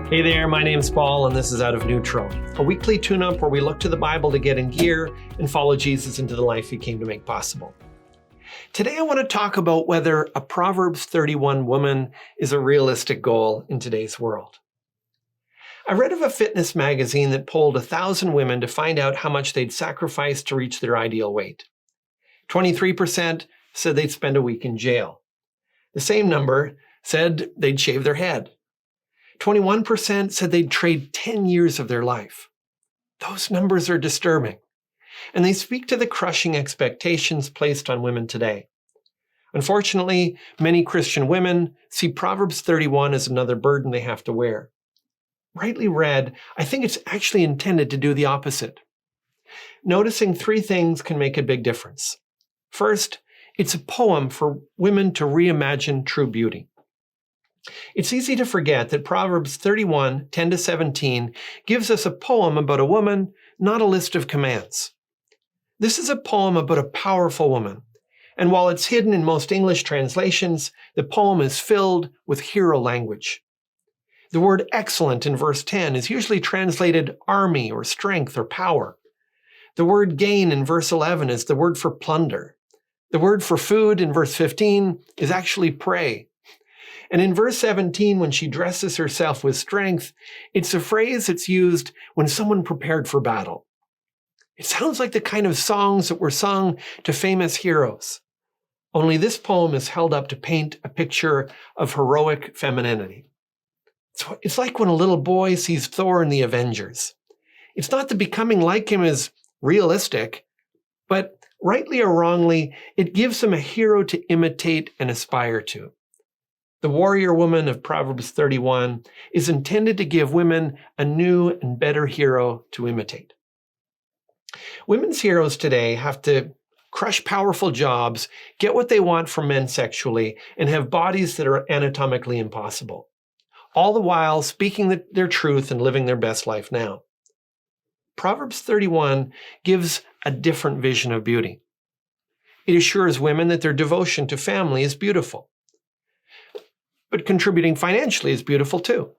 Hey there, my name's Paul, and this is Out of Neutral, a weekly tune-up where we look to the Bible to get in gear and follow Jesus into the life he came to make possible. Today I want to talk about whether a Proverbs 31 woman is a realistic goal in today's world. I read of a fitness magazine that polled 1,000 women to find out how much they'd sacrifice to reach their ideal weight. 23% said they'd spend a week in jail. The same number said they'd shave their head. 21% said they'd trade 10 years of their life. Those numbers are disturbing, and they speak to the crushing expectations placed on women today. Unfortunately, many Christian women see Proverbs 31 as another burden they have to wear. Rightly read, I think it's actually intended to do the opposite. Noticing three things can make a big difference. First, it's a poem for women to reimagine true beauty. It's easy to forget that Proverbs 31, 10-17 gives us a poem about a woman, not a list of commands. This is a poem about a powerful woman, and while it's hidden in most English translations, the poem is filled with hero language. The word excellent in verse 10 is usually translated army or strength or power. The word gain in verse 11 is the word for plunder. The word for food in verse 15 is actually prey. And in verse 17, when she dresses herself with strength, it's a phrase that's used when someone prepared for battle. It sounds like the kind of songs that were sung to famous heroes. Only this poem is held up to paint a picture of heroic femininity. It's like when a little boy sees Thor in the Avengers. It's not that becoming like him is realistic, but rightly or wrongly, it gives him a hero to imitate and aspire to. The warrior woman of Proverbs 31 is intended to give women a new and better hero to imitate. Women's heroes today have to crush powerful jobs, get what they want from men sexually, and have bodies that are anatomically impossible, all the while speaking their truth and living their best life now. Proverbs 31 gives a different vision of beauty. It assures women that their devotion to family is beautiful. But contributing financially is beautiful too.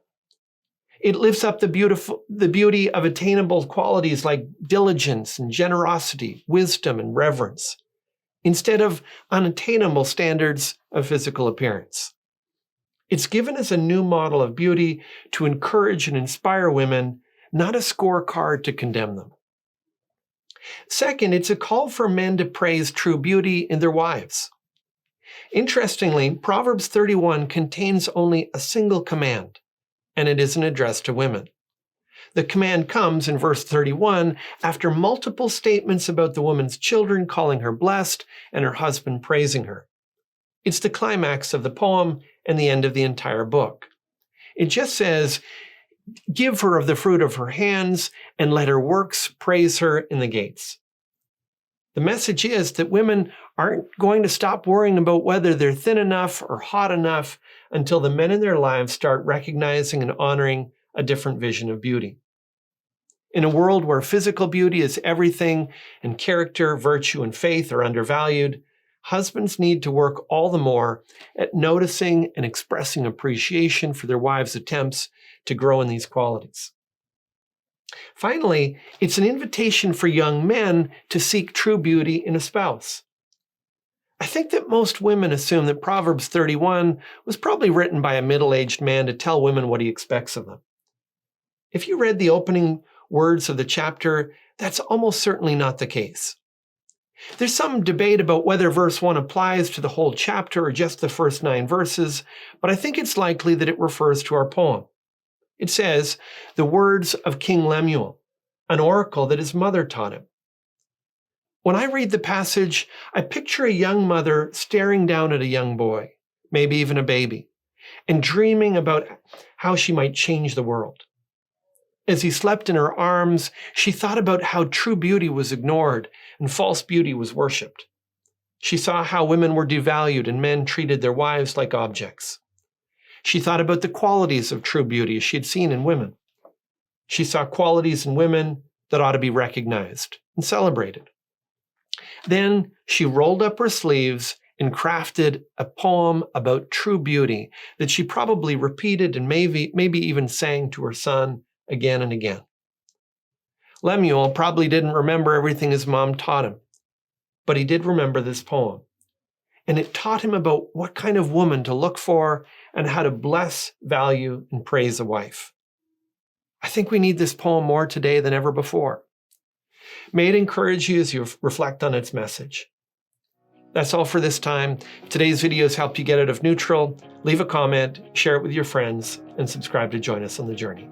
It lifts up the beauty of attainable qualities like diligence and generosity, wisdom and reverence, instead of unattainable standards of physical appearance. It's given as a new model of beauty to encourage and inspire women, not a scorecard to condemn them. Second, it's a call for men to praise true beauty in their wives. Interestingly, Proverbs 31 contains only a single command, and it isn't addressed to women. The command comes in verse 31 after multiple statements about the woman's children calling her blessed and her husband praising her. It's the climax of the poem and the end of the entire book. It just says, "Give her of the fruit of her hands, and let her works praise her in the gates." The message is that women aren't going to stop worrying about whether they're thin enough or hot enough until the men in their lives start recognizing and honoring a different vision of beauty. In a world where physical beauty is everything and character, virtue, and faith are undervalued, husbands need to work all the more at noticing and expressing appreciation for their wives' attempts to grow in these qualities. Finally, it's an invitation for young men to seek true beauty in a spouse. I think that most women assume that Proverbs 31 was probably written by a middle-aged man to tell women what he expects of them. If you read the opening words of the chapter, that's almost certainly not the case. There's some debate about whether verse 1 applies to the whole chapter or just the first 9 verses, but I think it's likely that it refers to our poem. It says, "The words of King Lemuel, an oracle that his mother taught him." When I read the passage, I picture a young mother staring down at a young boy, maybe even a baby, and dreaming about how she might change the world. As he slept in her arms, she thought about how true beauty was ignored and false beauty was worshipped. She saw how women were devalued and men treated their wives like objects. She thought about the qualities of true beauty she had seen in women. She saw qualities in women that ought to be recognized and celebrated. Then she rolled up her sleeves and crafted a poem about true beauty that she probably repeated and maybe even sang to her son again and again. Lemuel probably didn't remember everything his mom taught him, but he did remember this poem. And it taught him about what kind of woman to look for and how to bless, value, and praise a wife. I think we need this poem more today than ever before. May it encourage you as you reflect on its message. That's all for this time. If today's videos helped you get out of neutral, leave a comment, share it with your friends, and subscribe to join us on the journey.